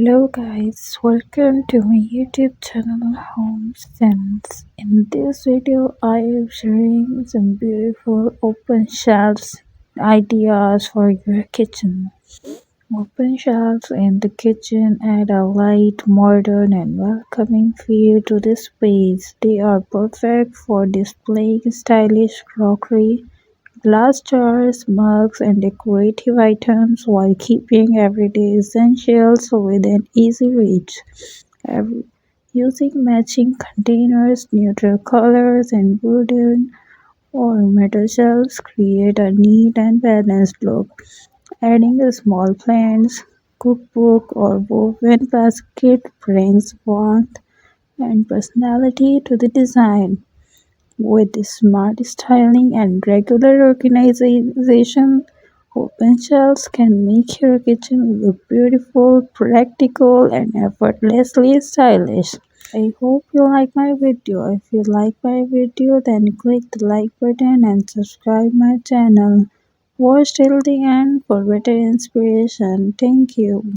Hello guys, welcome to my YouTube channel Home Sense. In this video, I am sharing some beautiful open shelves ideas for your kitchen. Open shelves in the kitchen add a light, modern and welcoming feel to the space. They are perfect for displaying stylish crockery, glass jars, mugs, and decorative items while keeping everyday essentials within easy reach. Every- Using matching containers, neutral colors, and wooden or metal shelves create a neat and balanced look. Adding a small plants, cookbook, or woven basket brings warmth and personality to the design. With smart styling and regular organization, open shelves can make your kitchen look beautiful, practical, and effortlessly stylish. I hope you like my video. If you like my video, then click the like button and subscribe my channel. Watch till the end for better inspiration. Thank you.